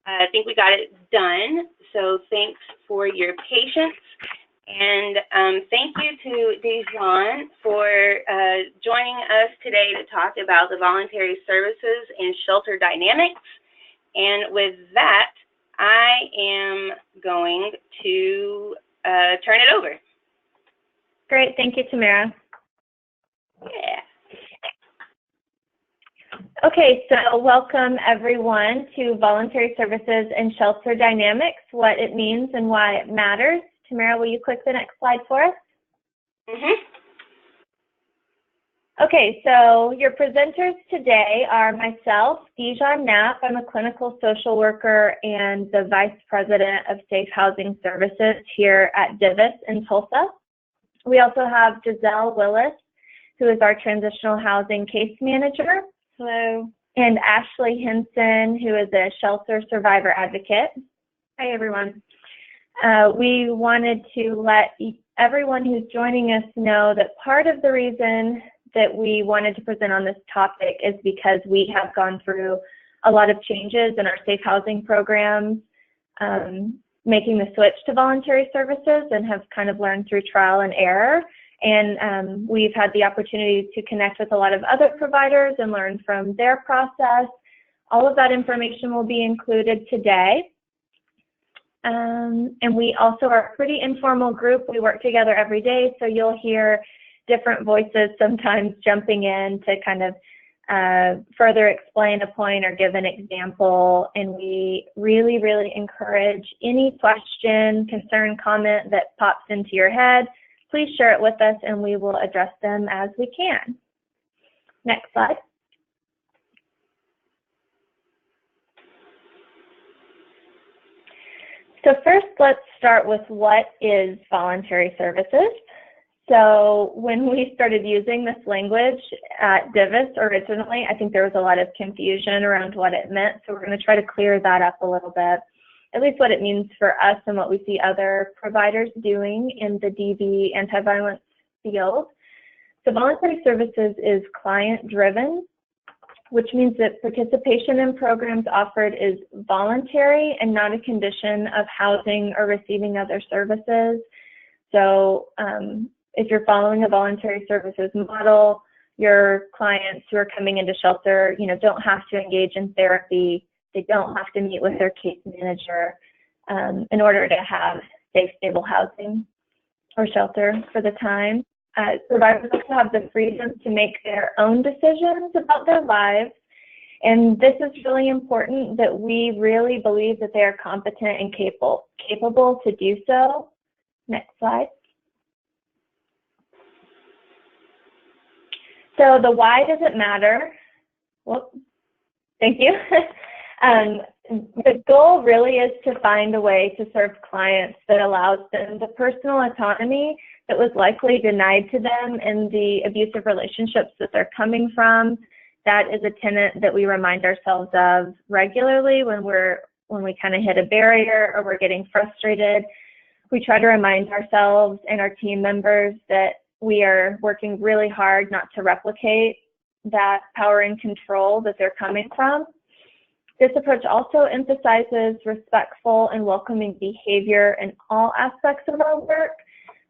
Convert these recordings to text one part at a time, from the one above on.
I think we got it done, so thanks for your patience. And thank you to Dejan for joining us today to talk about the voluntary services and shelter dynamics. And with that, I am going to turn it over. Great, thank you, Tamara. Yeah. Okay, so welcome everyone to Voluntary Services and Shelter Dynamics, what it means and why it matters. Tamara, will you click the next slide for us? Okay, so your presenters today are myself, Dejan Knapp. I'm a clinical social worker and the Vice President of Safe Housing Services here at Divis in Tulsa. We also have Giselle Willis, who is our Transitional Housing Case Manager. Hello. And Ashley Henson, who is a shelter survivor advocate. Hi, everyone. We wanted to let everyone who's joining us know that part of the reason that we wanted to present on this topic is because we have gone through a lot of changes in our safe housing programs, making the switch to voluntary services, and have kind of learned through trial and error. And we've had the opportunity to connect with a lot of other providers and learn from their process. All of that information will be included today. And we also are a pretty informal group. We work together every day, so you'll hear different voices sometimes jumping in to kind of further explain a point or give an example. And we really, really encourage any question, concern, comment that pops into your head. Please share it with us and we will address them as we can. Next slide. So first, let's start with what is voluntary services. So when we started using this language at Divis originally, I think there was a lot of confusion around what it meant. So we're going to try to clear that up a little bit, at least what it means for us and what we see other providers doing in the DV anti-violence field. So voluntary services is client-driven, which means that participation in programs offered is voluntary and not a condition of housing or receiving other services. So if you're following a voluntary services model, your clients who are coming into shelter, don't have to engage in therapy. They don't have to meet with their case manager in order to have safe, stable housing or shelter for the time. Survivors also have the freedom to make their own decisions about their lives. And this is really important, that we really believe that they are competent and capable to do so. Next slide. So the why does it matter? Well, thank you. The goal really is to find a way to serve clients that allows them the personal autonomy that was likely denied to them in the abusive relationships that they're coming from. That is a tenet that we remind ourselves of regularly when we kind of hit a barrier or we're getting frustrated. We try to remind ourselves and our team members that we are working really hard not to replicate that power and control that they're coming from. This approach also emphasizes respectful and welcoming behavior in all aspects of our work,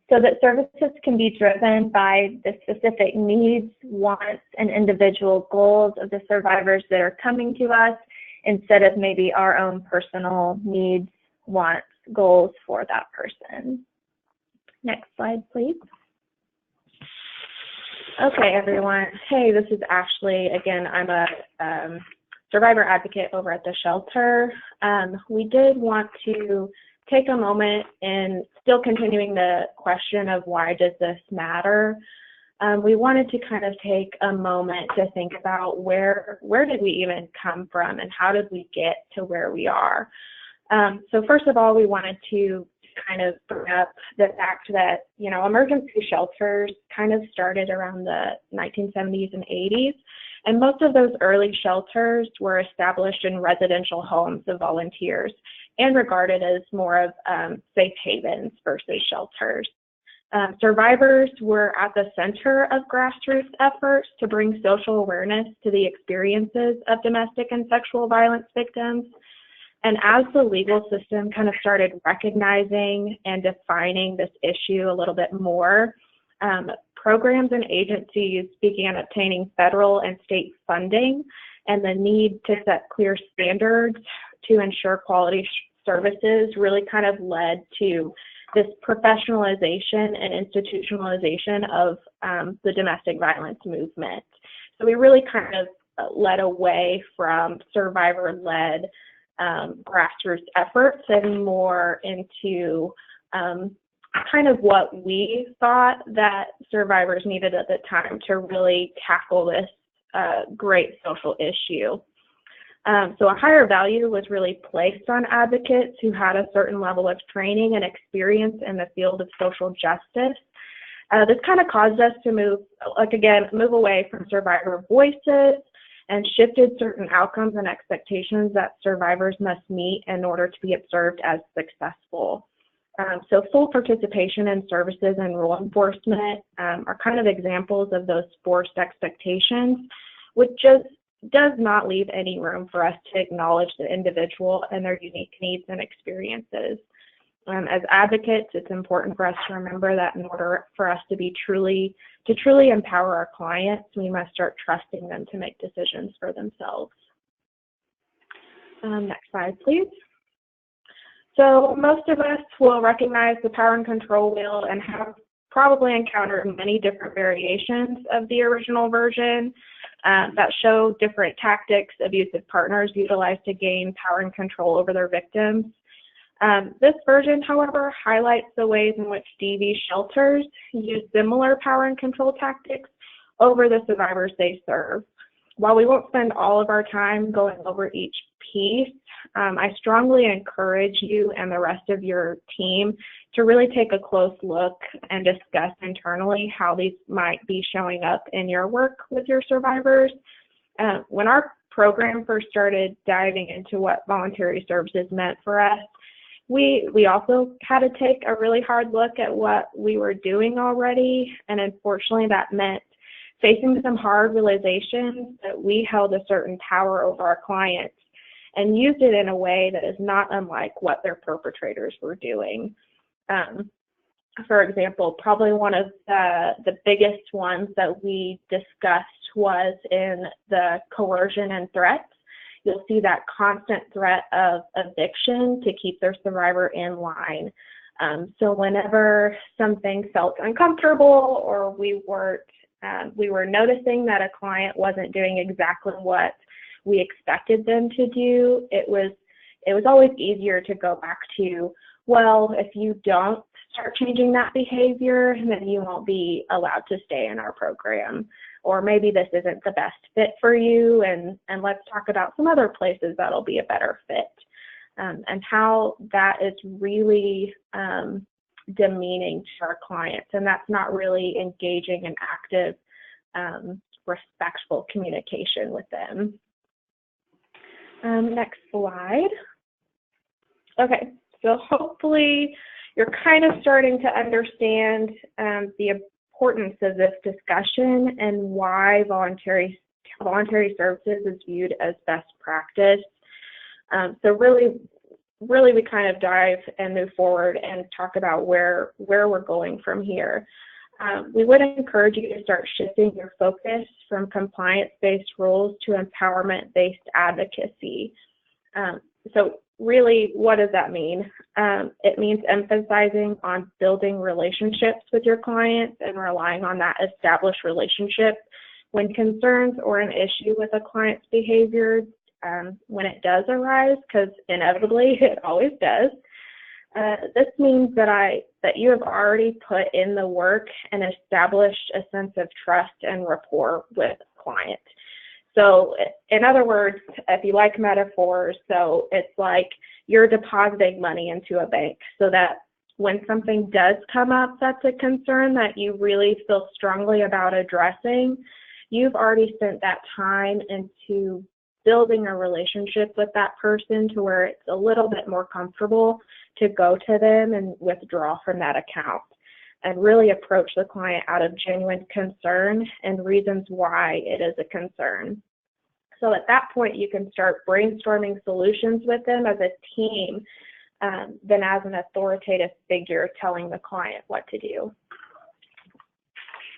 so that services can be driven by the specific needs, wants, and individual goals of the survivors that are coming to us, instead of maybe our own personal needs, wants, goals for that person. Next slide, please. Okay, everyone. Hey, this is Ashley. Again, I'm a survivor advocate over at the shelter. We did want to take a moment, and still continuing the question of why does this matter, we wanted to kind of take a moment to think about where did we even come from and how did we get to where we are. So first of all, we wanted to kind of bring up the fact that, emergency shelters kind of started around the 1970s and 80s. And most of those early shelters were established in residential homes of volunteers and regarded as more of safe havens versus shelters. Survivors were at the center of grassroots efforts to bring social awareness to the experiences of domestic and sexual violence victims. And as the legal system kind of started recognizing and defining this issue a little bit more, programs and agencies began obtaining federal and state funding, and the need to set clear standards to ensure quality services really kind of led to this professionalization and institutionalization of the domestic violence movement. So we really kind of led away from survivor-led grassroots efforts and more into kind of what we thought that survivors needed at the time to really tackle this great social issue. So a higher value was really placed on advocates who had a certain level of training and experience in the field of social justice. This kind of caused us to move away from survivor voices and shifted certain outcomes and expectations that survivors must meet in order to be observed as successful. So full participation in services and rule enforcement are kind of examples of those forced expectations, which just does not leave any room for us to acknowledge the individual and their unique needs and experiences. As advocates, it's important for us to remember that in order for us to truly empower our clients, we must start trusting them to make decisions for themselves. Next slide, please. So most of us will recognize the power and control wheel and have probably encountered many different variations of the original version that show different tactics abusive partners utilize to gain power and control over their victims. This version, however, highlights the ways in which DV shelters use similar power and control tactics over the survivors they serve. While we won't spend all of our time going over each piece, I strongly encourage you and the rest of your team to really take a close look and discuss internally how these might be showing up in your work with your survivors. When our program first started diving into what voluntary services meant for us, we also had to take a really hard look at what we were doing already, and unfortunately that meant facing some hard realizations that we held a certain power over our clients and used it in a way that is not unlike what their perpetrators were doing. For example, probably one of the biggest ones that we discussed was in the coercion and threats. You'll see that constant threat of eviction to keep their survivor in line. So whenever something felt uncomfortable or we were noticing that a client wasn't doing exactly what we expected them to do, it was always easier to go back to, well, if you don't start changing that behavior, then you won't be allowed to stay in our program. Or maybe this isn't the best fit for you, and let's talk about some other places that'll be a better fit. And how that is really demeaning to our clients, and that's not really engaging in active, respectful communication with them. Next slide. Okay, so hopefully you're kind of starting to understand the importance of this discussion and why voluntary services is viewed as best practice. So really we kind of dive and move forward and talk about where we're going from here. We would encourage you to start shifting your focus from compliance-based rules to empowerment-based advocacy. So really, what does that mean? It means emphasizing on building relationships with your clients and relying on that established relationship when concerns or an issue with a client's behavior, when it does arise, because inevitably it always does. This means that you have already put in the work and established a sense of trust and rapport with the client. So in other words, if you like metaphors, so it's like you're depositing money into a bank so that when something does come up that's a concern that you really feel strongly about addressing, you've already spent that time into building a relationship with that person to where it's a little bit more comfortable to go to them and withdraw from that account and really approach the client out of genuine concern and reasons why it is a concern. So at that point, you can start brainstorming solutions with them as a team than as an authoritative figure telling the client what to do.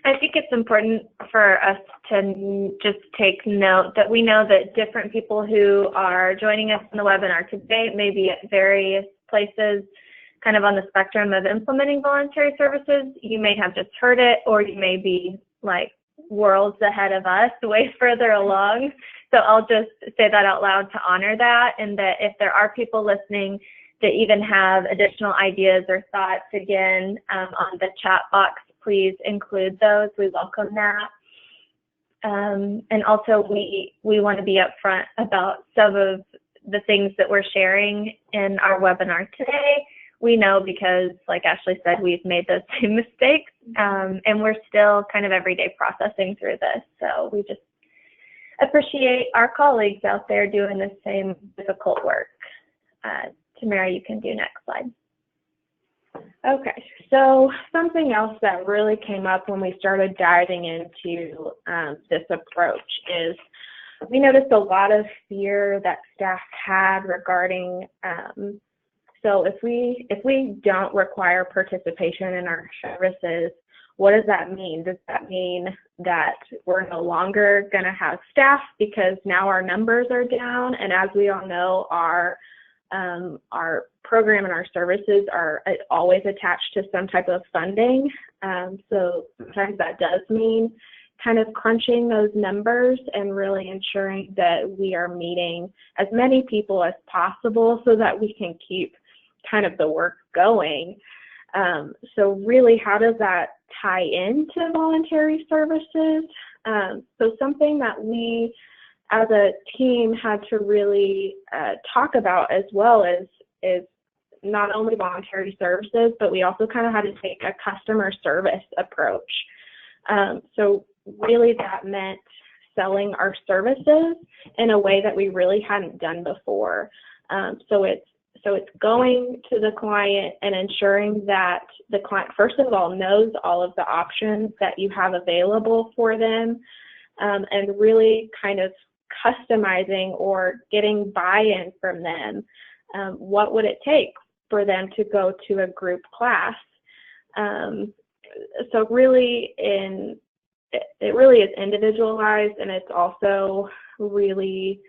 I think it's important for us to just take note that we know that different people who are joining us in the webinar today may be at various places kind of on the spectrum of implementing voluntary services. You may have just heard it, or you may be like worlds ahead of us, way further along. So I'll just say that out loud to honor that, and that if there are people listening that even have additional ideas or thoughts, again, on the chat box, please include those. We welcome that. And also we want to be upfront about some of the things that we're sharing in our webinar today. We know because, like Ashley said, we've made those same mistakes, and we're still kind of everyday processing through this. So we just appreciate our colleagues out there doing the same difficult work. Tamara, you can do next slide. Okay, so something else that really came up when we started diving into this approach is we noticed a lot of fear that staff had regarding, so if we don't require participation in our services, what does that mean? Does that mean that we're no longer going to have staff because now our numbers are down? And as we all know, our program and our services are always attached to some type of funding. So sometimes that does mean kind of crunching those numbers and really ensuring that we are meeting as many people as possible so that we can keep kind of the work going. So really, how does that tie into voluntary services? So something that we as a team had to really talk about as well is not only voluntary services, but we also kind of had to take a customer service approach. So really that meant selling our services in a way that we really hadn't done before. So it's going to the client and ensuring that the client, first of all, knows all of the options that you have available for them, and really kind of customizing or getting buy-in from them. What would it take for them to go to a group class? So really it really is individualized, and it's also really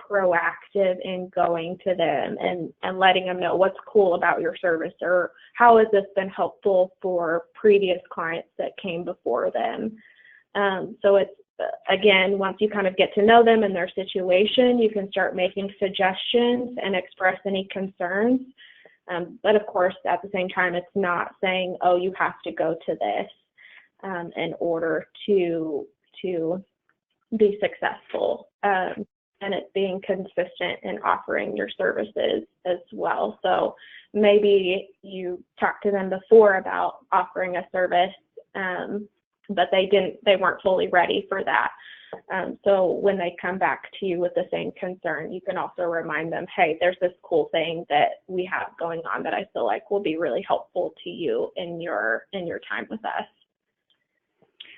proactive in going to them and letting them know what's cool about your service, or how has this been helpful for previous clients that came before them. So it's, again, once you kind of get to know them and their situation, you can start making suggestions and express any concerns. But of course, at the same time, it's not saying, oh, you have to go to this in order to be successful. And it's being consistent in offering your services as well. So maybe you talked to them before about offering a service, but they weren't fully ready for that. So when they come back to you with the same concern, you can also remind them, hey, there's this cool thing that we have going on that I feel like will be really helpful to you in your time with us.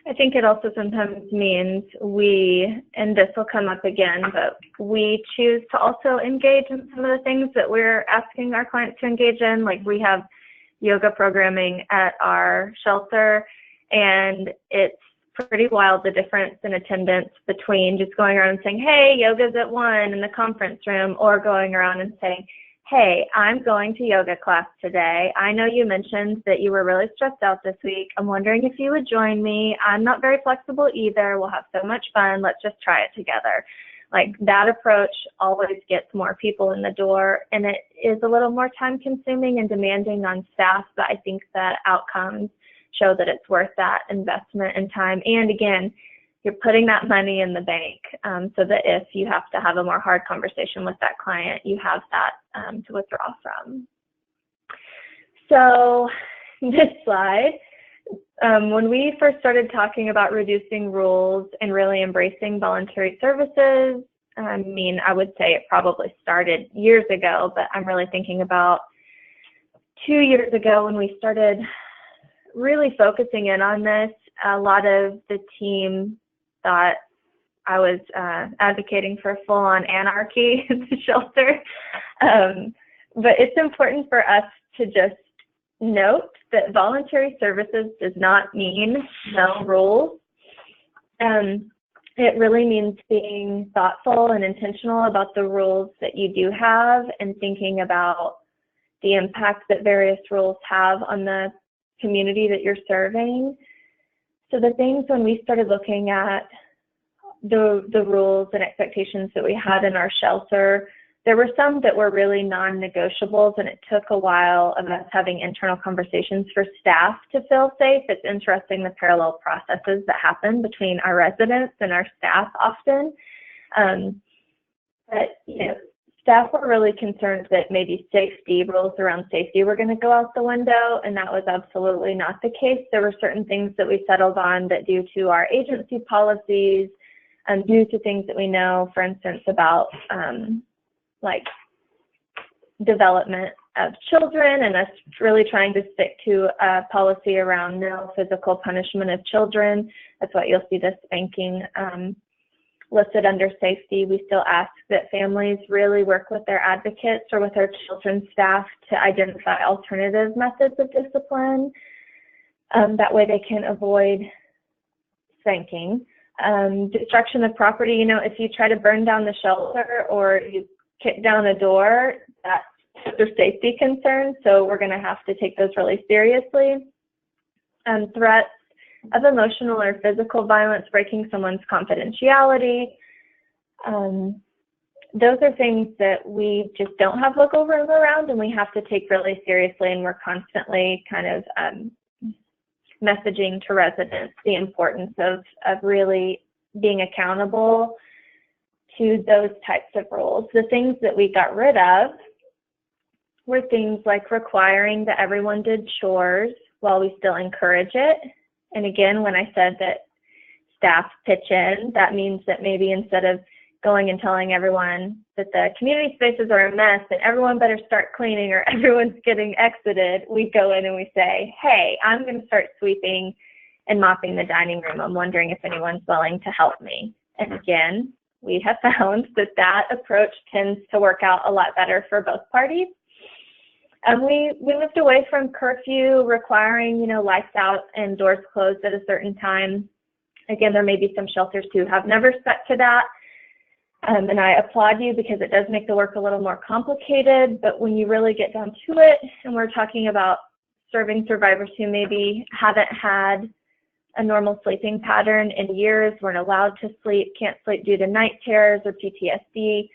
I think it also sometimes means and this will come up again, but we choose to also engage in some of the things that we're asking our clients to engage in. Like, we have yoga programming at our shelter, and it's pretty wild, the difference in attendance between just going around and saying, hey, yoga's at 1 in the conference room, or going around and saying, hey, I'm going to yoga class today. I know you mentioned that you were really stressed out this week. I'm wondering if you would join me. I'm not very flexible either. We'll have so much fun. Let's just try it together. Like, that approach always gets more people in the door, and it is a little more time consuming and demanding on staff, but I think that outcomes show that it's worth that investment in time. And again, you're putting that money in the bank, so that if you have to have a more hard conversation with that client, you have that to withdraw from. So this slide, when we first started talking about reducing rules and really embracing voluntary services, I would say it probably started years ago, but I'm really thinking about 2 years ago when we started really focusing in on this. A lot of the team thought, I was advocating for full-on anarchy at the shelter. But it's important for us to just note that voluntary services does not mean no rules. It really means being thoughtful and intentional about the rules that you do have and thinking about the impact that various rules have on the community that you're serving. So the things when we started looking at the rules and expectations that we had in our shelter, there were some that were really non-negotiables, and it took a while of us having internal conversations for staff to feel safe. It's interesting the parallel processes that happen between our residents and our staff often. But you know, staff were really concerned that maybe safety, rules around safety were going to go out the window, and that was absolutely not the case. There were certain things that we settled on that due to our agency policies and due to things that we know, for instance, about like development of children and us really trying to stick to a policy around no physical punishment of children. That's why you'll see the spanking listed under safety. We still ask that families really work with their advocates or with their children's staff to identify alternative methods of discipline. That way they can avoid spanking. Destruction of property, you know, if you try to burn down the shelter or you kick down a door, that's a safety concern, so we're going to have to take those really seriously. Threats of emotional or physical violence, breaking someone's confidentiality, those are things that we just don't have wiggle room around, and we have to take really seriously, and we're constantly kind of messaging to residents the importance of really being accountable to those types of rules. The things that we got rid of were things like requiring that everyone did chores while we still encourage it. And again, when I said that staff pitch in, that means that maybe instead of going and telling everyone that the community spaces are a mess and everyone better start cleaning or everyone's getting exited, we go in and we say, hey, I'm going to start sweeping and mopping the dining room. I'm wondering if anyone's willing to help me. And again, we have found that that approach tends to work out a lot better for both parties. We moved away from curfew requiring, you know, lights out and doors closed at a certain time. Again, there may be some shelters who have never stuck to that. And I applaud you because it does make the work a little more complicated. But when you really get down to it, and we're talking about serving survivors who maybe haven't had a normal sleeping pattern in years, weren't allowed to sleep, can't sleep due to night terrors or PTSD,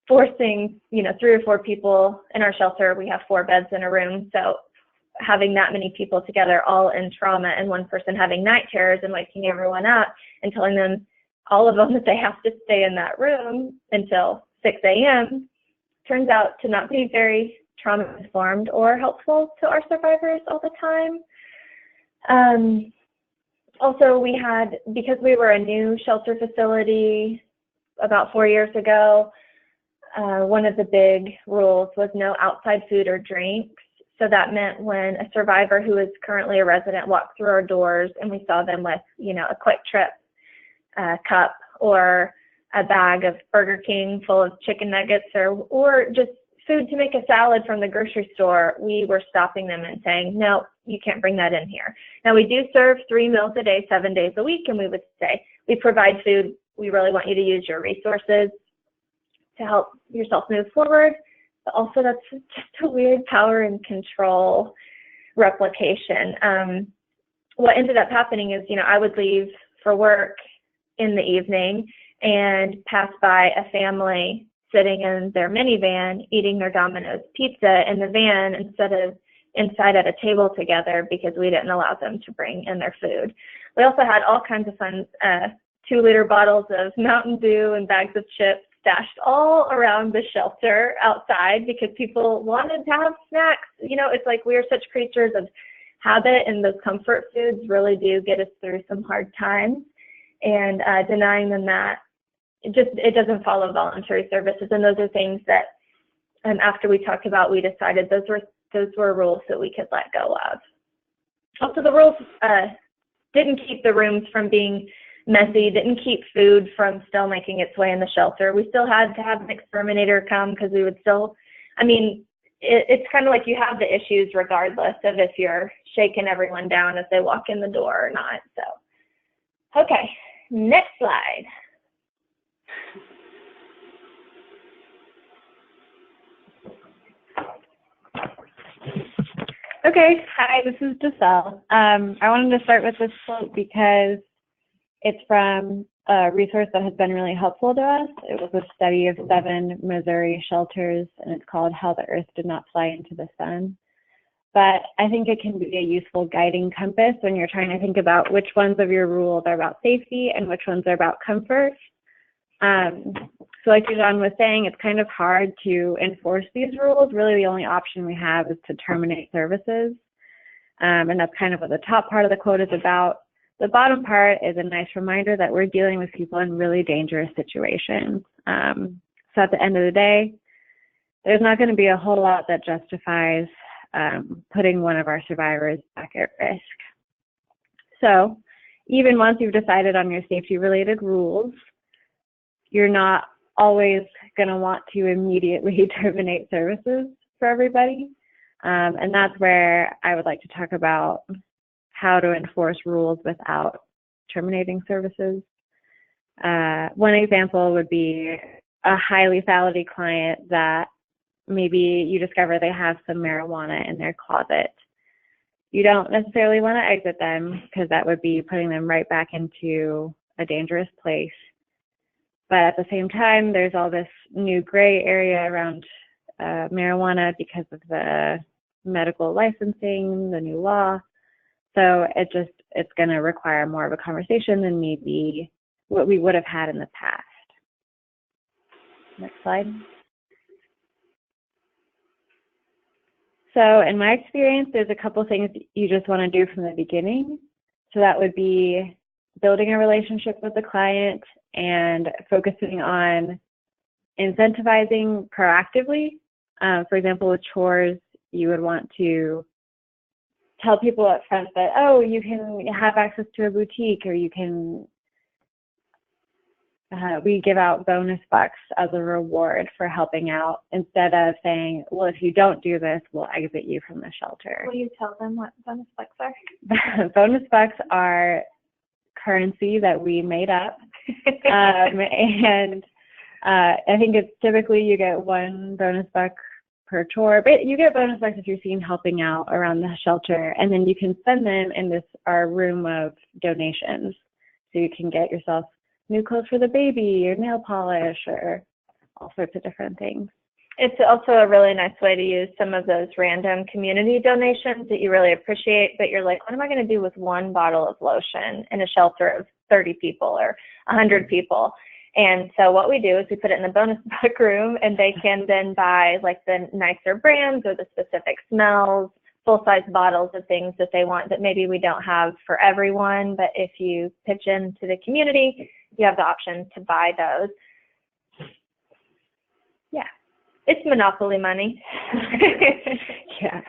forcing, you know, 3 or 4 people in our shelter. We have 4 beds in a room, so having that many people together all in trauma and one person having night terrors and waking everyone up and telling them, all of them, that they have to stay in that room until 6 a.m. turns out to not be very trauma-informed or helpful to our survivors all the time. Also, we had, because we were a new shelter facility about 4 years ago, one of the big rules was no outside food or drinks. So that meant when a survivor who is currently a resident walked through our doors and we saw them with, you know, a Quick Trip cup or a bag of Burger King full of chicken nuggets or just food to make a salad from the grocery store, we were stopping them and saying, no, you can't bring that in here. Now, we do serve 3 meals a day, 7 days a week, and we would say, we provide food. We really want you to use your resources to help yourself move forward. But also, that's just a weird power and control replication. What ended up happening is, you know, I would leave for work in the evening and pass by a family sitting in their minivan eating their Domino's pizza in the van instead of inside at a table together because we didn't allow them to bring in their food. We also had all kinds of fun 2-liter bottles of Mountain Dew and bags of chips stashed all around the shelter outside because people wanted to have snacks. You know, it's like we are such creatures of habit, and those comfort foods really do get us through some hard times. And denying them that, it doesn't follow voluntary services. And those are things that after we talked about, we decided those were rules that we could let go of. Also, the rules didn't keep the rooms from being messy, didn't keep food from still making its way in the shelter. We still had to have an exterminator come because we would still, I mean, it's kind of like you have the issues regardless of if you're shaking everyone down as they walk in the door or not. So, okay, next slide. Okay, hi, this is Giselle. I wanted to start with this quote because it's from a resource that has been really helpful to us. It was a study of 7 Missouri shelters, and it's called How the Earth Did Not Fly into the Sun. But I think it can be a useful guiding compass when you're trying to think about which ones of your rules are about safety and which ones are about comfort. So like John was saying, it's kind of hard to enforce these rules. Really, the only option we have is to terminate services. And that's kind of what the top part of the quote is about. The bottom part is a nice reminder that we're dealing with people in really dangerous situations. So at the end of the day, there's not going to be a whole lot that justifies putting one of our survivors back at risk. So even once you've decided on your safety-related rules, you're not always going to want to immediately terminate services for everybody. And that's where I would like to talk about how to enforce rules without terminating services. One example would be a high lethality client that maybe you discover they have some marijuana in their closet. You don't necessarily want to exit them because that would be putting them right back into a dangerous place. But at the same time, there's all this new gray area around marijuana because of the medical licensing, the new law. So it's going to require more of a conversation than maybe what we would have had in the past. Next slide. So in my experience, there's a couple things you just want to do from the beginning. So that would be building a relationship with the client and focusing on incentivizing proactively. For example, with chores, you would want to tell people up front that, oh, you can have access to a boutique, or you can, we give out bonus bucks as a reward for helping out, instead of saying, well, if you don't do this, we'll exit you from the shelter. Will you tell them what bonus bucks are? Bonus bucks are currency that we made up. And I think it's typically you get 1 bonus buck per chore, but you get bonus bucks if you're seen helping out around the shelter, and then you can spend them in our room of donations. So you can get yourself new clothes for the baby, or nail polish, or all sorts of different things. It's also a really nice way to use some of those random community donations that you really appreciate, but you're like, what am I going to do with 1 bottle of lotion in a shelter of 30 people or 100 people? And so what we do is we put it in the bonus buck room, and they can then buy like the nicer brands or the specific smells, full-size bottles of things that they want that maybe we don't have for everyone. But if you pitch into the community, you have the option to buy those. Yeah, it's monopoly money. Yeah.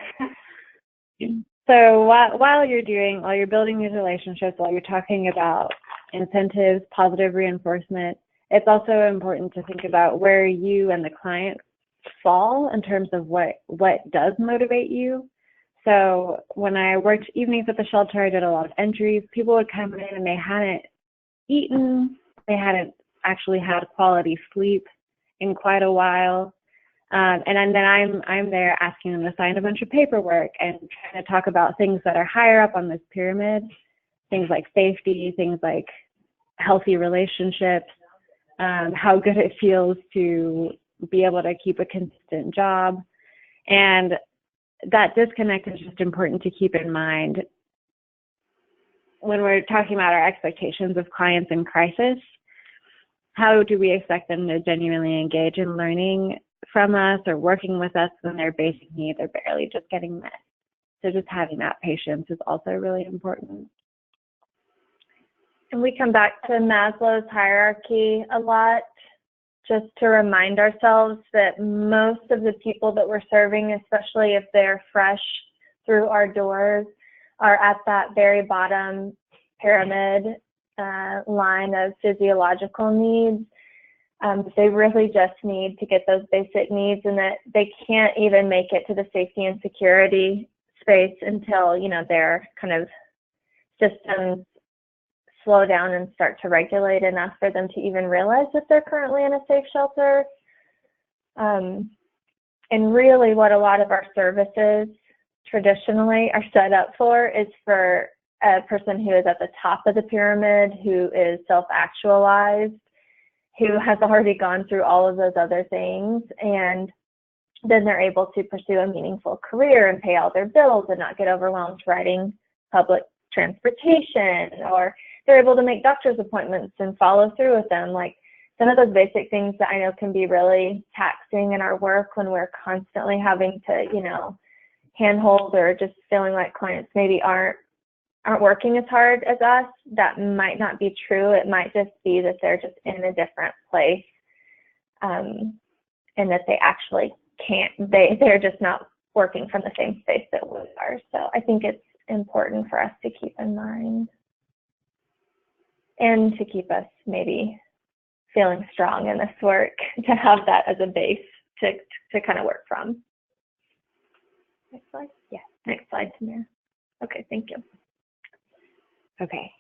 So while you're building these relationships, while you're talking about incentives, positive reinforcement, it's also important to think about where you and the client fall in terms of what does motivate you. So when I worked evenings at the shelter, I did a lot of entries. People would come in and they hadn't eaten, they hadn't actually had quality sleep in quite a while. And then I'm there asking them to sign a bunch of paperwork and trying to talk about things that are higher up on this pyramid, things like safety, things like healthy relationships, how good it feels to be able to keep a consistent job. And that disconnect is just important to keep in mind when we're talking about our expectations of clients in crisis. How do we expect them to genuinely engage in learning from us or working with us when their basic needs are barely just getting met? So just having that patience is also really important. And we come back to Maslow's hierarchy a lot, just to remind ourselves that most of the people that we're serving, especially if they're fresh through our doors, are at that very bottom pyramid line of physiological needs. They really just need to get those basic needs, and that they can't even make it to the safety and security space until, you know, their kind of systems slow down and start to regulate enough for them to even realize that they're currently in a safe shelter. And really what a lot of our services traditionally are set up for is for a person who is at the top of the pyramid, who is self-actualized, who has already gone through all of those other things, and then they're able to pursue a meaningful career and pay all their bills and not get overwhelmed riding public transportation, or they're able to make doctor's appointments and follow through with them. Like some of those basic things that I know can be really taxing in our work when we're constantly having to, you know, handhold or just feeling like clients maybe aren't working as hard as us. That might not be true. It might just be that they're just in a different place, and that they actually can't, they're just not working from the same space that we are. So I think it's important for us to keep in mind, and to keep us maybe feeling strong in this work, to have that as a base to kind of work from. Next slide. Yeah, next slide, Tamara. Okay, thank you. Okay.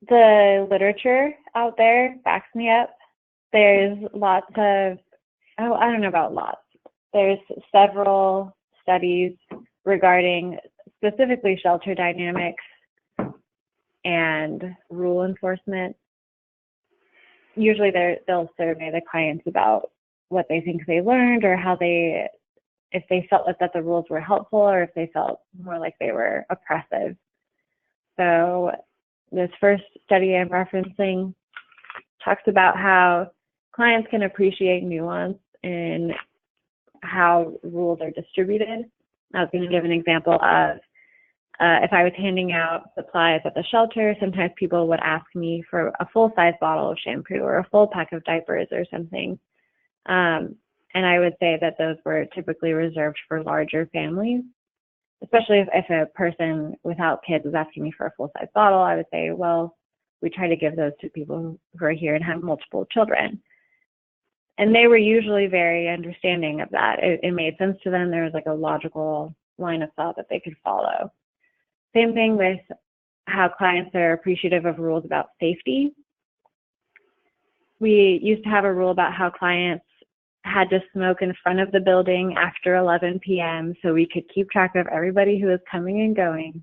The literature out there backs me up. There's lots of, oh, I don't know about lots. There's several studies regarding specifically shelter dynamics and rule enforcement. Usually they'll survey the clients about what they think they learned, or how if they felt that the rules were helpful, or if they felt more like they were oppressive. So this first study I'm referencing talks about how clients can appreciate nuance in how rules are distributed. I was going to give an example of if I was handing out supplies at the shelter, sometimes people would ask me for a full-size bottle of shampoo or a full pack of diapers or something. And I would say that those were typically reserved for larger families. Especially if a person without kids is asking me for a full-size bottle, I would say, well, we try to give those to people who are here and have multiple children. And they were usually very understanding of that. It made sense to them. There was like a logical line of thought that they could follow. Same thing with how clients are appreciative of rules about safety. We used to have a rule about how clients had to smoke in front of the building after 11 p.m. so we could keep track of everybody who was coming and going.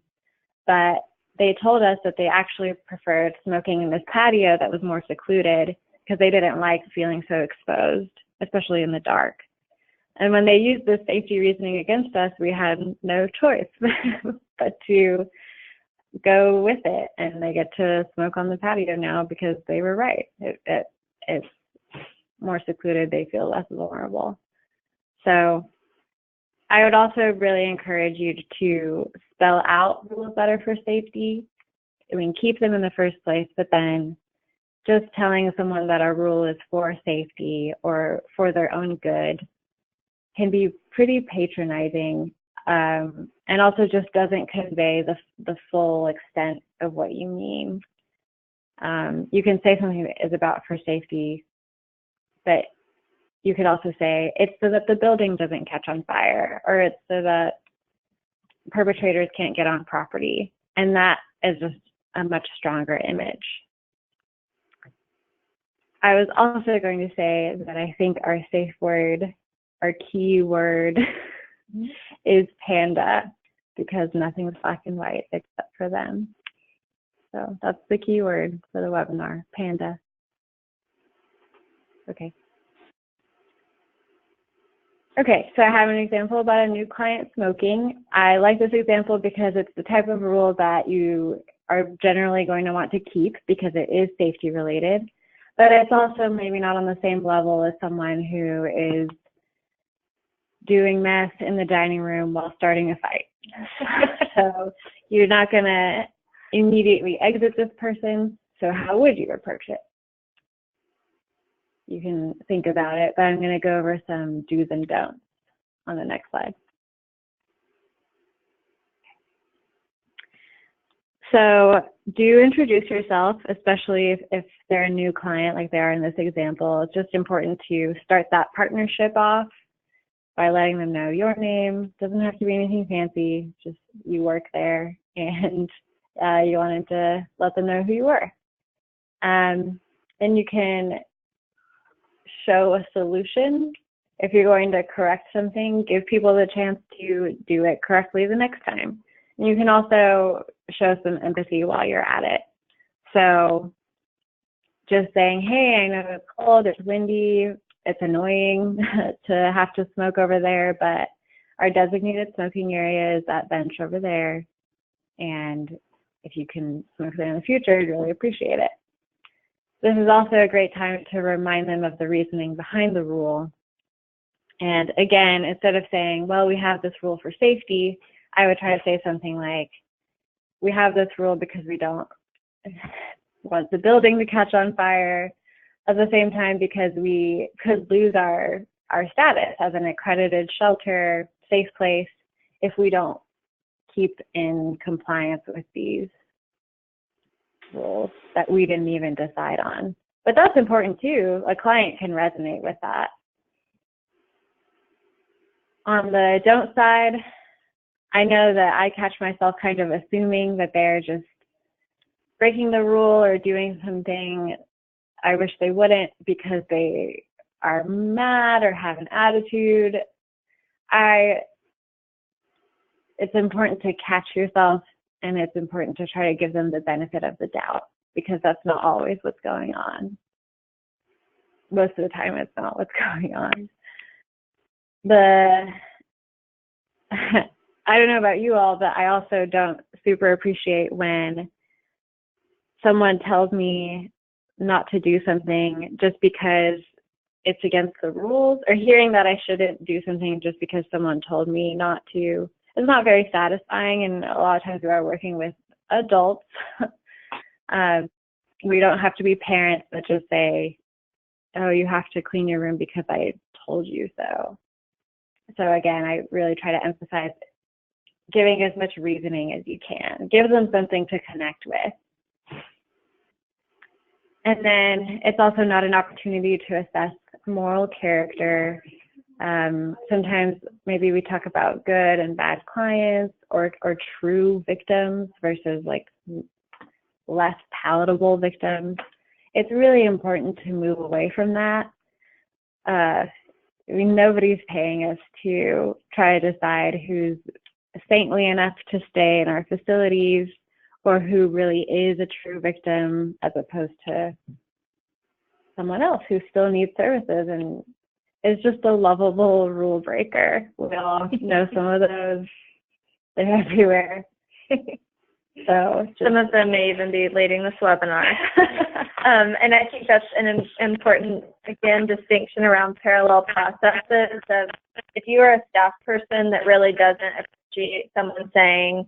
But they told us that they actually preferred smoking in this patio that was more secluded because they didn't like feeling so exposed, especially in the dark. And when they used this safety reasoning against us, we had no choice but to go with it. And they get to smoke on the patio now because they were right. It's more secluded, they feel less vulnerable. So I would also really encourage you to spell out rules that are for safety. I mean, keep them in the first place, but then just telling someone that a rule is for safety or for their own good can be pretty patronizing, and also just doesn't convey the full extent of what you mean. You can say something that is about for safety, but you could also say it's so that the building doesn't catch on fire, or it's so that perpetrators can't get on property. And that is just a much stronger image. I was also going to say that I think our safe word, our key word is panda, because nothing's black and white except for them. So that's the key word for the webinar, panda. Okay, so I have an example about a new client smoking. I like this example because it's the type of rule that you are generally going to want to keep because it is safety related, but it's also maybe not on the same level as someone who is doing meth in the dining room while starting a fight. So you're not going to immediately exit this person, so how would you approach it? You can think about it, but I'm going to go over some do's and don'ts on the next slide. So do introduce yourself, especially if they're a new client like they are in this example. It's just important to start that partnership off by letting them know your name. Doesn't have to be anything fancy, just you work there and you wanted to let them know who you were. Then you can show a solution. If you're going to correct something, give people the chance to do it correctly the next time. And you can also show some empathy while you're at it. So just saying, hey, I know it's cold, it's windy, it's annoying to have to smoke over there, but our designated smoking area is that bench over there. And if you can smoke there in the future, I'd really appreciate it. This is also a great time to remind them of the reasoning behind the rule. And again, instead of saying, well, we have this rule for safety, I would try to say something like, we have this rule because we don't want the building to catch on fire. At the same time, because we could lose our status as an accredited shelter, safe place, if we don't keep in compliance with these rules that we didn't even decide on. But that's important too. A client can resonate with that. On the don't side, I know that I catch myself kind of assuming that they're just breaking the rule or doing something I wish they wouldn't because they are mad or have an attitude. It's important to catch yourself, and it's important to try to give them the benefit of the doubt, because that's not always what's going on. Most of the time, it's not what's going on. I don't know about you all, but I also don't super appreciate when someone tells me not to do something just because it's against the rules, or hearing that I shouldn't do something just because someone told me not to. It's not very satisfying, and a lot of times we are working with adults. We don't have to be parents that just say, oh, you have to clean your room because I told you so. So again, I really try to emphasize giving as much reasoning as you can. Give them something to connect with. And then it's also not an opportunity to assess moral character. Sometimes maybe we talk about good and bad clients, or true victims versus like less palatable victims. It's really important to move away from that. Nobody's paying us to try to decide who's saintly enough to stay in our facilities or who really is a true victim, as opposed to someone else who still needs services and is just a lovable rule breaker. We all know some of those. They're everywhere. So some of them may even be leading this webinar. And I think that's an important, again, distinction around parallel processes of, if you are a staff person that really doesn't appreciate someone saying,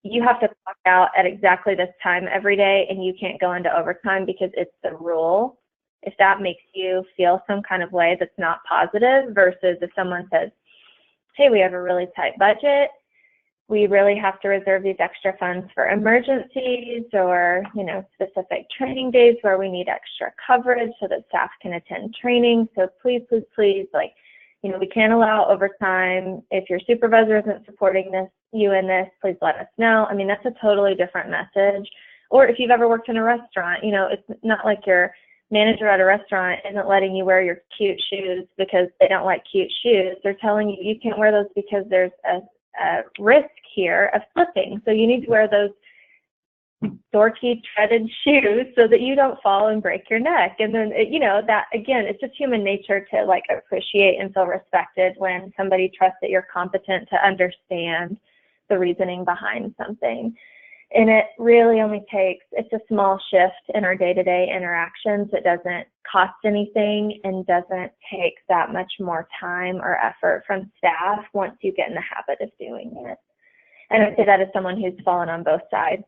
you have to clock out at exactly this time every day and you can't go into overtime because it's the rule. If that makes you feel some kind of way that's not positive, versus if someone says, hey, we have a really tight budget, we really have to reserve these extra funds for emergencies or, specific training days where we need extra coverage so that staff can attend training. So please, please, please, we can't allow overtime. If your supervisor isn't supporting you in this, please let us know. I mean, that's a totally different message. Or if you've ever worked in a restaurant, it's not like your manager at a restaurant isn't letting you wear your cute shoes because they don't like cute shoes. They're telling you you can't wear those because there's a risk here of slipping. So you need to wear those dorky treaded shoes so that you don't fall and break your neck. And then, that, again, it's just human nature to appreciate and feel respected when somebody trusts that you're competent to understand the reasoning behind something. And it really only takes, it's a small shift in our day-to-day interactions. It doesn't cost anything and doesn't take that much more time or effort from staff once you get in the habit of doing it. And I say that as someone who's fallen on both sides,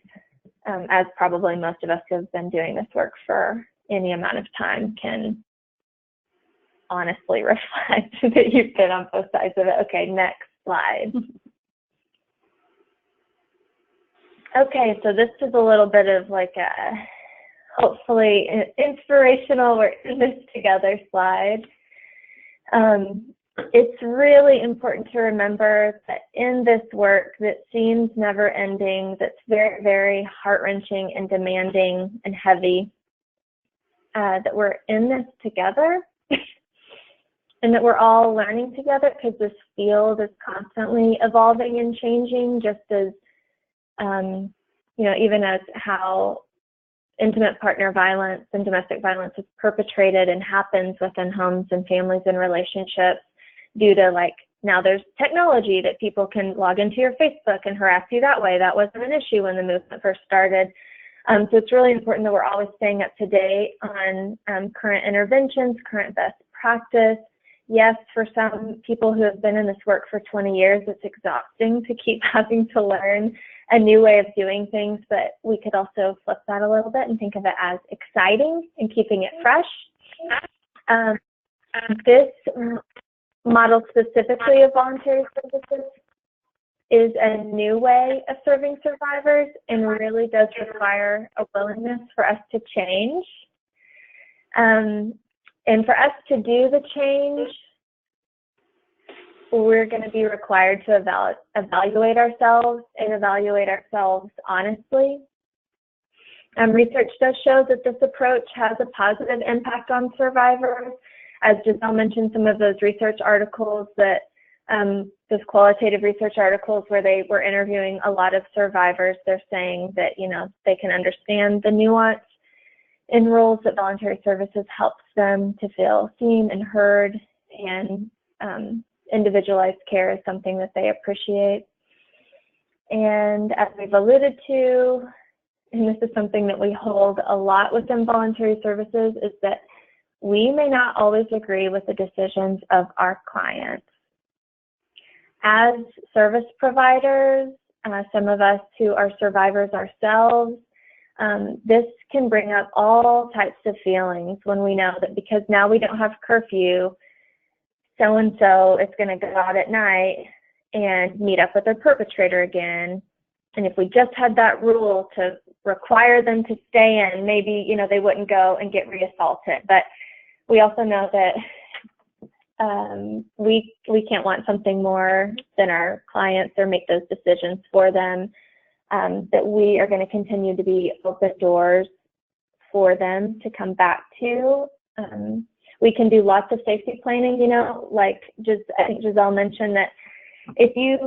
as probably most of us who have been doing this work for any amount of time can honestly reflect that you've been on both sides of it. Okay, next slide. Okay, so this is a little bit of like a, hopefully, inspirational, we're in this together slide. It's really important to remember that in this work that seems never ending, that's very, very heart-wrenching and demanding and heavy, that we're in this together and that we're all learning together, because this field is constantly evolving and changing, just as, you know, even as how intimate partner violence and domestic violence is perpetrated and happens within homes and families and relationships due to, like, now there's technology that people can log into your Facebook and harass you that way. That wasn't an issue when the movement first started. So it's really important that we're always staying up to date on current interventions, current best practice. Yes, for some people who have been in this work for 20 years, it's exhausting to keep having to learn a new way of doing things, but we could also flip that a little bit and think of it as exciting and keeping it fresh. This model specifically of voluntary services is a new way of serving survivors and really does require a willingness for us to change. And for us to do the change, we're going to be required to evaluate ourselves and evaluate ourselves honestly. Research does show that this approach has a positive impact on survivors. As Giselle mentioned, some of those research articles that, those qualitative research articles where they were interviewing a lot of survivors, they're saying that, you know, they can understand the nuance in roles, that voluntary services helps them to feel seen and heard, and individualized care is something that they appreciate. And as we've alluded to, and this is something that we hold a lot within voluntary services, is that we may not always agree with the decisions of our clients. As service providers, some of us who are survivors ourselves, this can bring up all types of feelings when we know that because now we don't have curfew, so-and-so is going to go out at night and meet up with their perpetrator again. And if we just had that rule to require them to stay in, maybe, you know, they wouldn't go and get reassaulted. But we also know that we can't want something more than our clients or make those decisions for them, that we are going to continue to be open doors for them to come back to. We can do lots of safety planning, you know, like I think Giselle mentioned that if you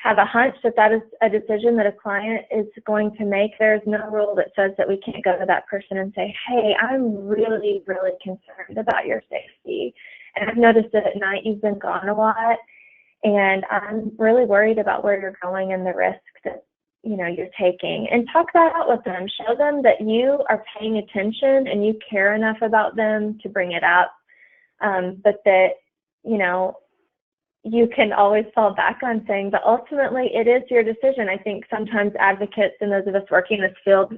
have a hunch that that is a decision that a client is going to make, there's no rule that says that we can't go to that person and say, hey, I'm really, really concerned about your safety. And I've noticed that at night you've been gone a lot, and I'm really worried about where you're going and the risk that, you know, you're taking. And talk that out with them. Show them that you are paying attention and you care enough about them to bring it up, but that, you know, you can always fall back on saying, but ultimately it is your decision. I think sometimes advocates and those of us working in this field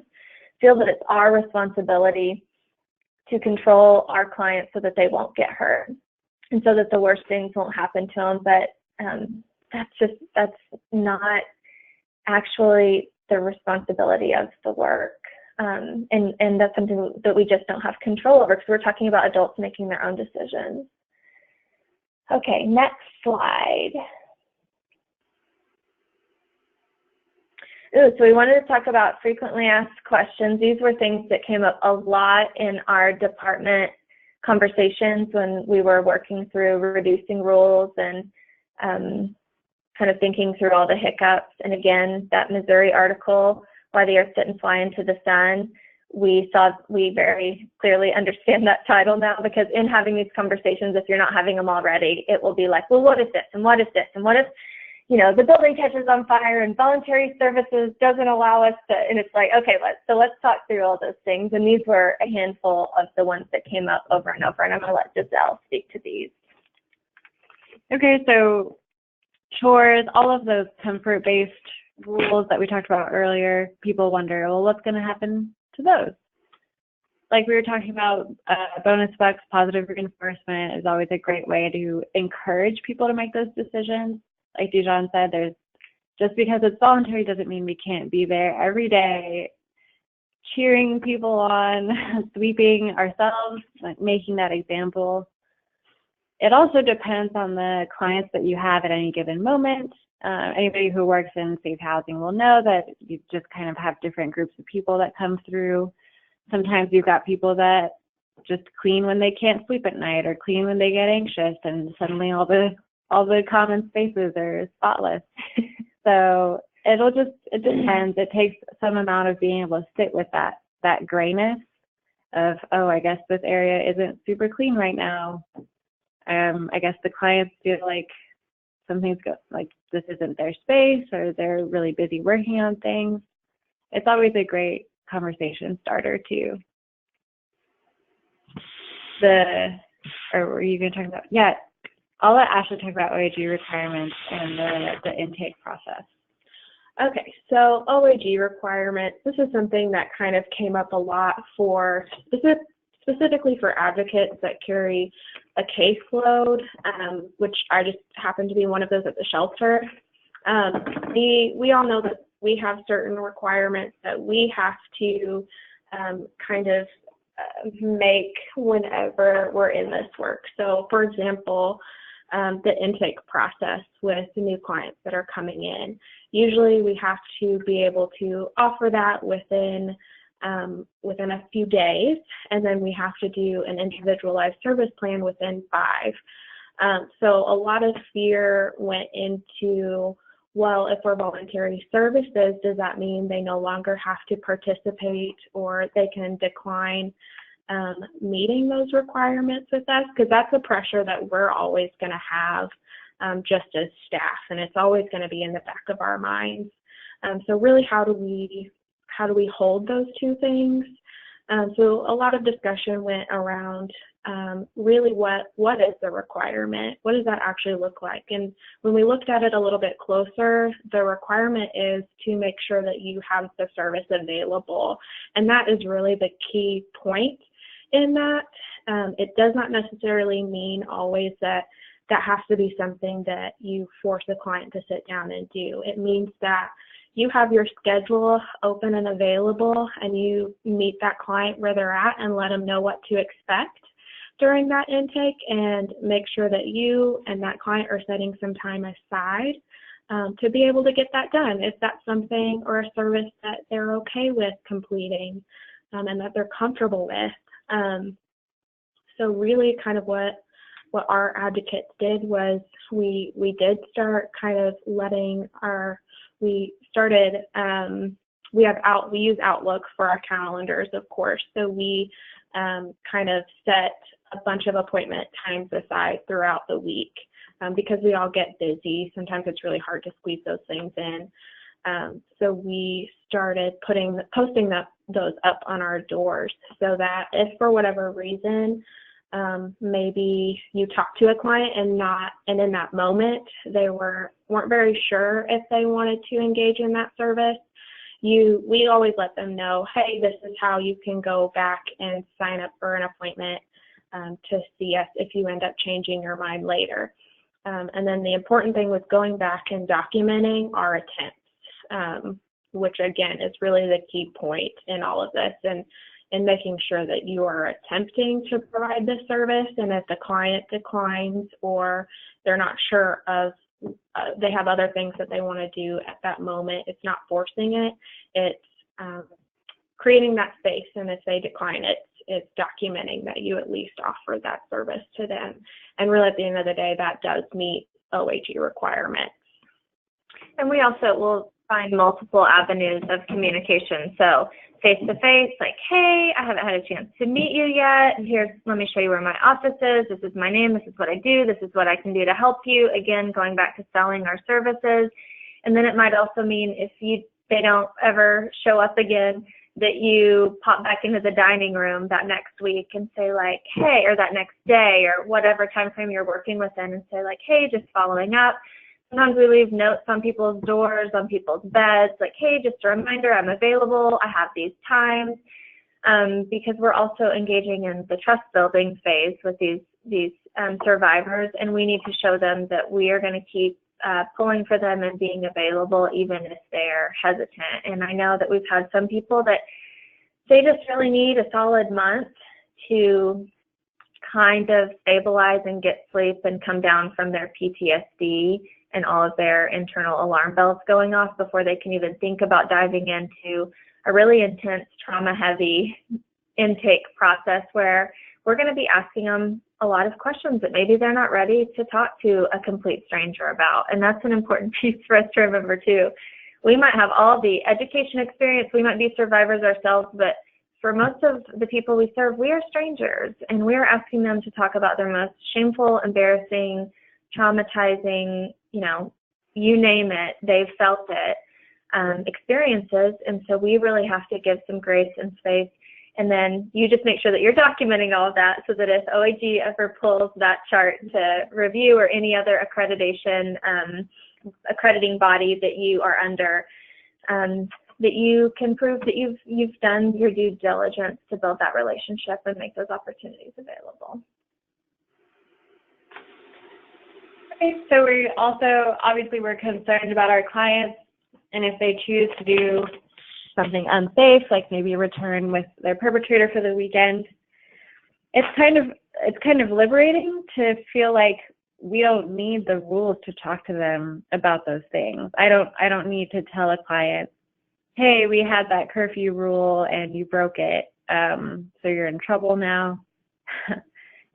feel that it's our responsibility to control our clients so that they won't get hurt and so that the worst things won't happen to them. But that's not actually the responsibility of the work. And that's something that we just don't have control over, because we're talking about adults making their own decisions. Okay, next slide. So we wanted to talk about frequently asked questions. These were things that came up a lot in our department conversations when we were working through reducing rules and kind of thinking through all the hiccups. And again, that Missouri article, Why the Earth Didn't Fly into the Sun, we very clearly understand that title now, because in having these conversations, if you're not having them already, it will be like, well, what is this? And what is this? And what if, you know, the building catches on fire and voluntary services doesn't allow us to, and it's like, okay, let's talk through all those things. And these were a handful of the ones that came up over and over, and I'm going to let Giselle speak to these. Okay, so chores, all of those comfort-based rules that we talked about earlier, people wonder, well, what's going to happen to those? Like we were talking about, bonus bucks, positive reinforcement is always a great way to encourage people to make those decisions. Like Dijon said, there's just because it's voluntary doesn't mean we can't be there every day, cheering people on, sweeping ourselves, like making that example. It also depends on the clients that you have at any given moment. Anybody who works in safe housing will know that you just kind of have different groups of people that come through. Sometimes you've got people that just clean when they can't sleep at night, or clean when they get anxious, and suddenly all the common spaces are spotless. So it depends. It takes some amount of being able to sit with that grayness of, oh, I guess this area isn't super clean right now. I guess the clients feel like something's like this isn't their space, or they're really busy working on things. It's always a great conversation starter too. Or were you going to talk about? Yeah, I'll let Ashley talk about OAG requirements and the intake process. Okay, so OAG requirements, this is something that kind of came up a lot for specifically for advocates that carry a caseload, which I just happen to be one of those at the shelter. We all know that we have certain requirements that we have to kind of make whenever we're in this work. So, for example, the intake process with the new clients that are coming in. Usually we have to be able to offer that within a few days, and then we have to do an individualized service plan within 5. So a lot of fear went into, well, if we're voluntary services, does that mean they no longer have to participate, or they can decline meeting those requirements with us? Because that's a pressure that we're always going to have just as staff, and it's always going to be in the back of our minds. So really, how do we hold those two things? So a lot of discussion went around really what is the requirement? What does that actually look like? And when we looked at it a little bit closer, the requirement is to make sure that you have the service available. And that is really the key point in that. It does not necessarily mean always that has to be something that you force the client to sit down and do. It means that you have your schedule open and available, and you meet that client where they're at and let them know what to expect during that intake, and make sure that you and that client are setting some time aside to be able to get that done. If that's something or a service that they're okay with completing and that they're comfortable with. So really kind of what our advocates did was we did start kind of letting we use Outlook for our calendars, of course. So we kind of set a bunch of appointment times aside throughout the week because we all get busy. Sometimes it's really hard to squeeze those things in. So we started posting those up on our doors, so that if for whatever reason maybe you talked to a client and in that moment they weren't very sure if they wanted to engage in that service, we always let them know, hey, this is how you can go back and sign up for an appointment to see us if you end up changing your mind later. And then the important thing was going back and documenting our attempts, which again is really the key point in all of this, and making sure that you are attempting to provide this service. And if the client declines or they're not sure of, they have other things that they want to do at that moment, it's not forcing it, it's creating that space. And if they decline it, it's documenting that you at least offer that service to them. And really at the end of the day, that does meet OAG requirements. And we also will find multiple avenues of communication. So face-to-face, like, hey, I haven't had a chance to meet you yet. Let me show you where my office is. This is my name. This is what I do. This is what I can do to help you. Again, going back to selling our services. And then it might also mean if they don't ever show up again, that you pop back into the dining room that next week and say like, hey, or that next day or whatever time frame you're working within, and say like, hey, just following up. Sometimes we leave notes on people's doors, on people's beds, like, hey, just a reminder, I'm available, I have these times, because we're also engaging in the trust building phase with these survivors, and we need to show them that we are going to keep pulling for them and being available even if they're hesitant. And I know that we've had some people that they just really need a solid month to kind of stabilize and get sleep and come down from their PTSD and all of their internal alarm bells going off before they can even think about diving into a really intense, trauma-heavy intake process where we're going to be asking them a lot of questions that maybe they're not ready to talk to a complete stranger about. And that's an important piece for us to remember too. We might have all the education experience, we might be survivors ourselves, but for most of the people we serve, we are strangers, and we are asking them to talk about their most shameful, embarrassing, traumatizing, you name it, they've felt it, experiences. And so we really have to give some grace and space. And then you just make sure that you're documenting all of that so that if OAG ever pulls that chart to review or any other accrediting body that you are under, that you can prove that you've done your due diligence to build that relationship and make those opportunities available. Okay, so we also, obviously, we're concerned about our clients, and if they choose to do something unsafe, like maybe return with their perpetrator for the weekend, it's kind of liberating to feel like we don't need the rules to talk to them about those things. I don't need to tell a client, hey, we had that curfew rule and you broke it, so you're in trouble now.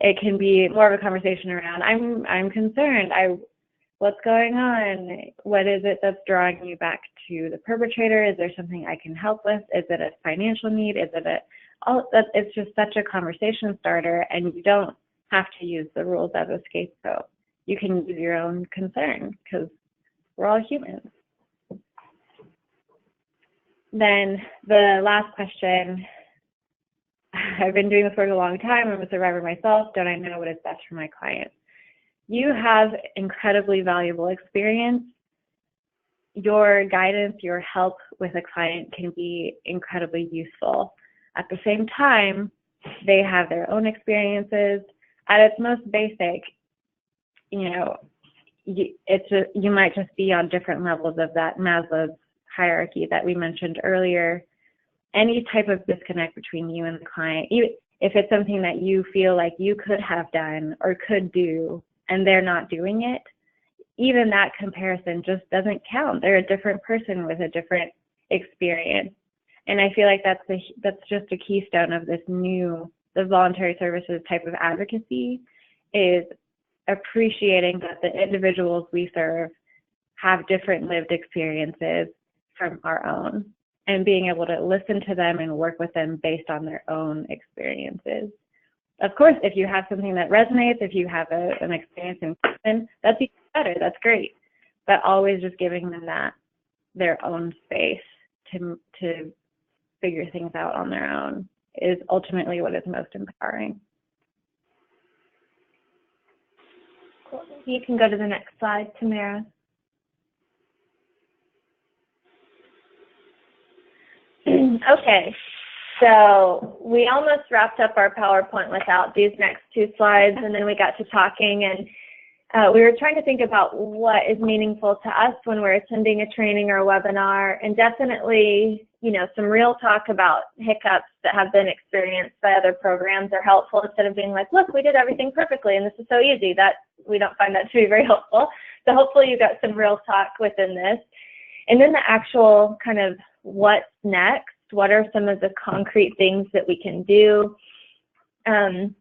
It can be more of a conversation around, I'm concerned. What's going on? What is it that's drawing you back to the perpetrator? Is there something I can help with? Is it a financial need? Is it it's just such a conversation starter, and you don't have to use the rules as a scapegoat. You can use your own concern because we're all humans. Then the last question, I've been doing this work a long time. I'm a survivor myself. Don't I know what is best for my client? You have incredibly valuable experience. Your guidance, your help with a client can be incredibly useful. At the same time, they have their own experiences. At its most basic, you might just be on different levels of that Maslow's hierarchy that we mentioned earlier. Any type of disconnect between you and the client, if it's something that you feel like you could have done or could do and they're not doing it, even that comparison just doesn't count. They're a different person with a different experience. And I feel like that's just a keystone of the voluntary services type of advocacy, is appreciating that the individuals we serve have different lived experiences from our own, and being able to listen to them and work with them based on their own experiences. Of course, if you have something that resonates, if you have an experience in person, that's even better, that's great. But always just giving them their own space to figure things out on their own is ultimately what is most empowering. Cool. You can go to the next slide, Tamara. Okay, so we almost wrapped up our PowerPoint without these next two slides, and then we got to talking, and we were trying to think about what is meaningful to us when we're attending a training or a webinar, and definitely, some real talk about hiccups that have been experienced by other programs are helpful, instead of being like, look, we did everything perfectly and this is so easy. That we don't find that to be very helpful. So hopefully you got some real talk within this. And then the actual kind of what's next, what are some of the concrete things that we can do. So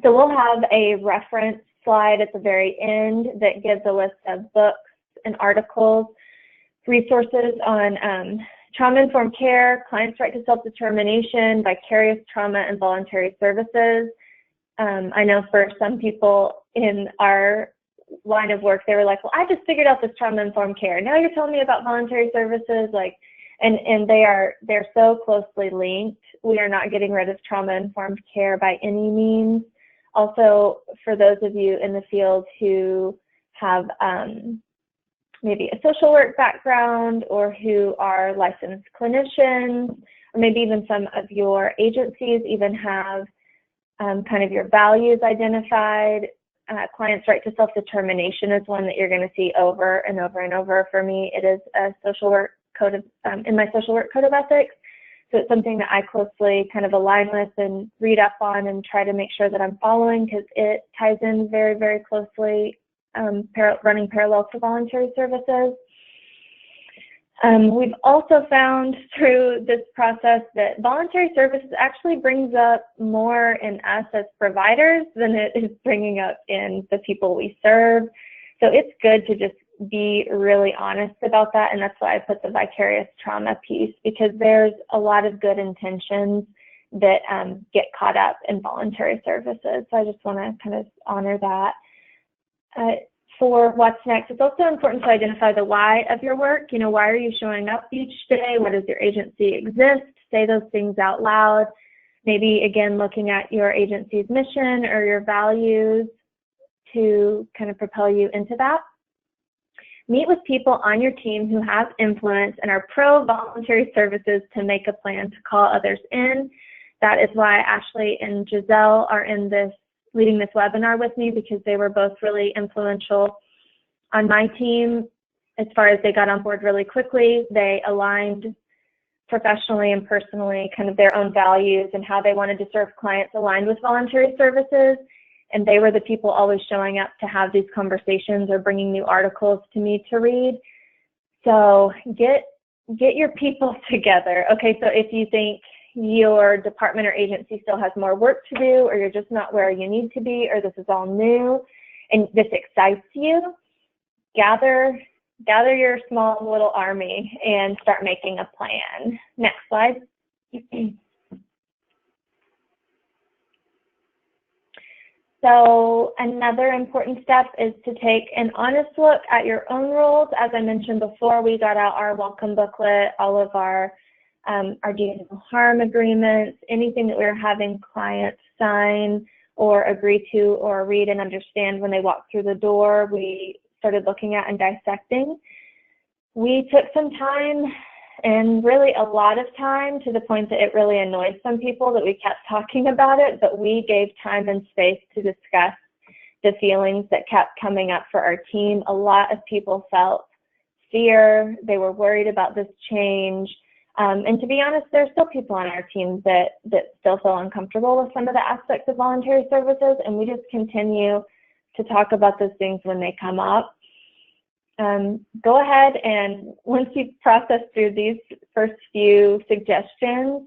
we'll have a reference slide at the very end that gives a list of books and articles, resources on trauma-informed care, client's right to self-determination, vicarious trauma, and voluntary services. I know for some people in our line of work, they were like, well, I just figured out this trauma-informed care. Now you're telling me about voluntary services, and they're so closely linked. We are not getting rid of trauma-informed care by any means. Also, for those of you in the field who have maybe a social work background, or who are licensed clinicians, or maybe even some of your agencies even have kind of your values identified, client's right to self-determination is one that you're going to see over and over and over. For me, it is a social work code of, in my social work code of ethics. So it's something that I closely kind of align with and read up on and try to make sure that I'm following, because it ties in very, very closely, running parallel to voluntary services. We've also found through this process that voluntary services actually brings up more in us as providers than it is bringing up in the people we serve. So it's good to just be really honest about that, and that's why I put the vicarious trauma piece, because there's a lot of good intentions that get caught up in voluntary services. So I just want to kind of honor that. For what's next, it's also important to identify the why of your work. You know, why are you showing up each day? Why does your agency exist? Say those things out loud. Maybe, again, looking at your agency's mission or your values to kind of propel you into that. Meet with people on your team who have influence and are pro-voluntary services to make a plan to call others in. That is why Ashley and Giselle are in this, leading this webinar with me, because they were both really influential on my team as far as they got on board really quickly. They aligned professionally and personally kind of their own values and how they wanted to serve clients aligned with voluntary services. And they were the people always showing up to have these conversations or bringing new articles to me to read. So get your people together. Okay, so if you think your department or agency still has more work to do, or you're just not where you need to be, or this is all new and this excites you, gather your small little army and start making a plan. Next slide. So another important step is to take an honest look at your own roles. As I mentioned before, we got out our welcome booklet, all of our DNA no harm agreements, anything that we're having clients sign or agree to or read and understand when they walk through the door, we started looking at and dissecting. We took some time, and really a lot of time, to the point that it really annoyed some people that we kept talking about it, but we gave time and space to discuss the feelings that kept coming up for our team. A lot of people felt fear. They were worried about this change. And to be honest, there's still people on our team that still feel uncomfortable with some of the aspects of voluntary services, and we just continue to talk about those things when they come up. Go ahead, and once you've processed through these first few suggestions,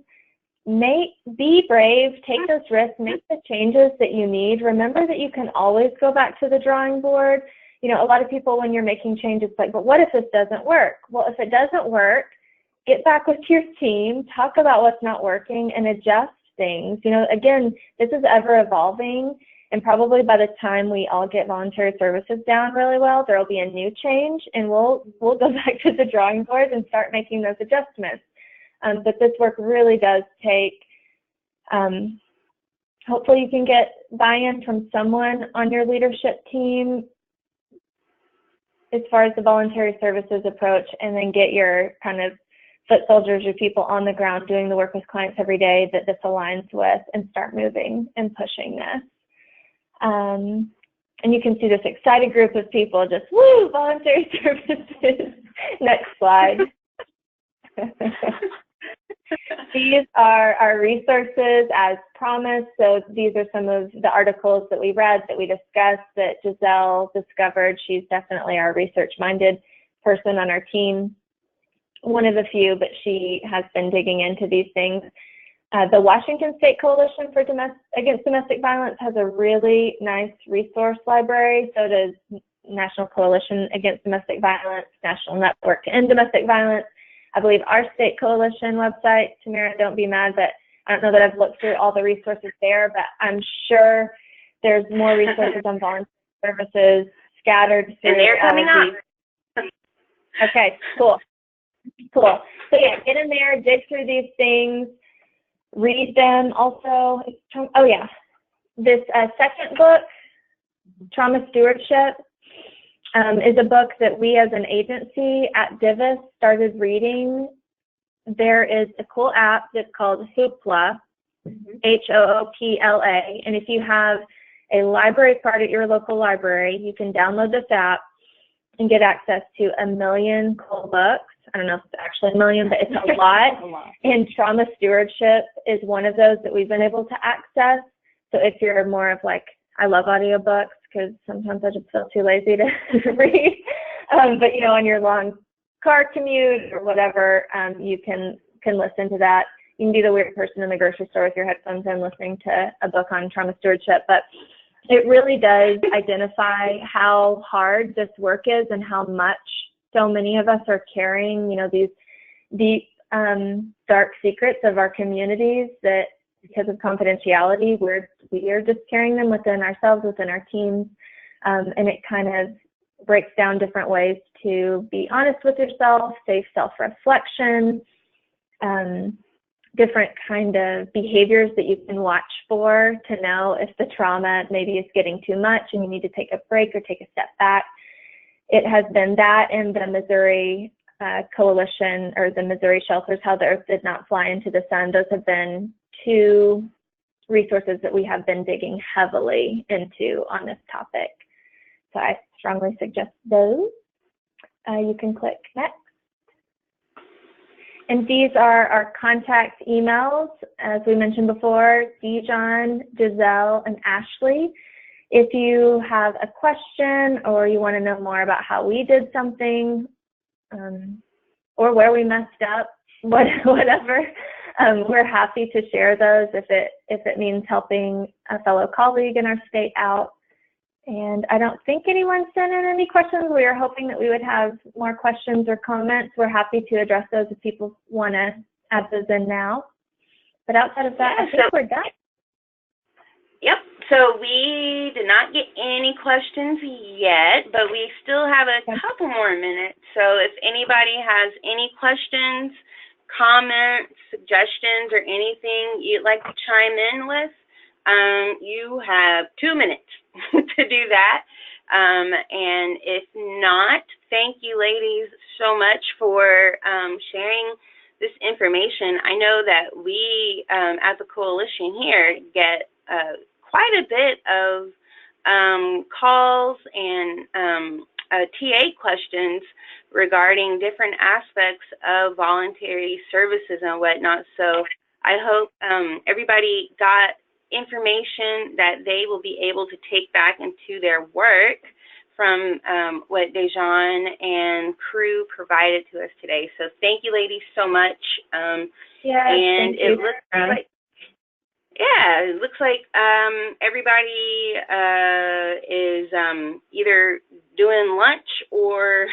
be brave, take those risks, make the changes that you need. Remember that you can always go back to the drawing board. You know, a lot of people, when you're making changes, like, but what if this doesn't work? Well, if it doesn't work, get back with your team, talk about what's not working, and adjust things. You know, again, this is ever evolving, and probably by the time we all get voluntary services down really well, there will be a new change, and we'll go back to the drawing board and start making those adjustments. But this work really does take, hopefully you can get buy-in from someone on your leadership team as far as the voluntary services approach, and then get your kind of foot soldiers, your people on the ground doing the work with clients every day that this aligns with, and start moving and pushing this. And you can see this excited group of people just, woo, voluntary services. Next slide. These are our resources as promised. So these are some of the articles that we read, that we discussed, that Giselle discovered. She's definitely our research-minded person on our team. One of the few, but she has been digging into these things. The Washington State Coalition for Against Domestic Violence has a really nice resource library. So does National Coalition Against Domestic Violence, National Network to End Domestic Violence. I believe our state coalition website, Tamara, don't be mad, but I don't know that I've looked through all the resources there, but I'm sure there's more resources on voluntary services scattered through. And they're coming up. Okay, cool. Cool. So yeah, get in there, dig through these things, read them. Also, oh yeah, this second book, Trauma Stewardship, is a book that we as an agency at Divis started reading. There is a cool app that's called Hoopla, Hoopla, and if you have a library card at your local library. You can download this app and get access to 1 million Cole books. I don't know if it's actually 1 million, but it's a lot. A lot. And trauma stewardship is one of those that we've been able to access. So if you're more of like, I love audiobooks because sometimes I just feel too lazy to read. But, you know, on your long car commute or whatever, you can listen to that. You can be the weird person in the grocery store with your headphones in listening to a book on trauma stewardship. But it really does identify how hard this work is and how much so many of us are carrying, you know, these deep, dark secrets of our communities that because of confidentiality, we are just carrying them within ourselves, within our teams. And it kind of breaks down different ways to be honest with yourself, safe self-reflection, different kind of behaviors that you can watch for to know if the trauma maybe is getting too much and you need to take a break or take a step back. It has been that and the Missouri Coalition or the Missouri Shelters, How the Earth Did Not Fly into the Sun. Those have been two resources that we have been digging heavily into on this topic. So I strongly suggest those. You can click next. And these are our contact emails, as we mentioned before, Dijon, Giselle, and Ashley. If you have a question or you want to know more about how we did something or where we messed up, whatever, we're happy to share those if it means helping a fellow colleague in our state out. And I don't think anyone sent in any questions. We are hoping that we would have more questions or comments. We're happy to address those if people want to add those in now. But outside of that, I think we're done. Yep. So we did not get any questions yet, but we still have a couple more minutes. So if anybody has any questions, comments, suggestions, or anything you'd like to chime in with, you have 2 minutes to do that. And if not, thank you ladies so much for sharing this information. I know that we at the coalition here get quite a bit of calls and TA questions regarding different aspects of voluntary services and whatnot. So I hope everybody got information that they will be able to take back into their work from what Dejan and crew provided to us today. So thank you ladies so much. And it looks like everybody is either doing lunch or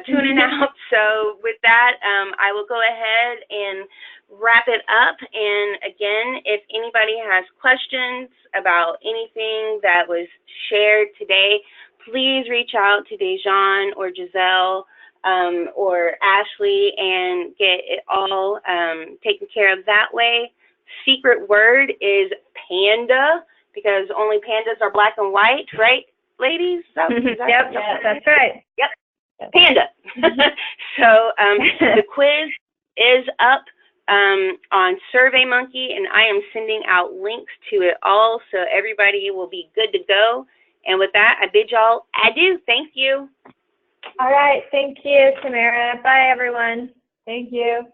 tuning out. So with that, I will go ahead and wrap it up. And again, if anybody has questions about anything that was shared today, please reach out to Dejan or Giselle or Ashley and get it all taken care of that way. Secret word is panda, because only pandas are black and white, right, ladies? Yep, that's right. Yep, panda. So the quiz is up on SurveyMonkey, and I am sending out links to it all, so everybody will be good to go. And with that, I bid y'all adieu. Thank you. All right. Thank you, Tamara. Bye, everyone. Thank you.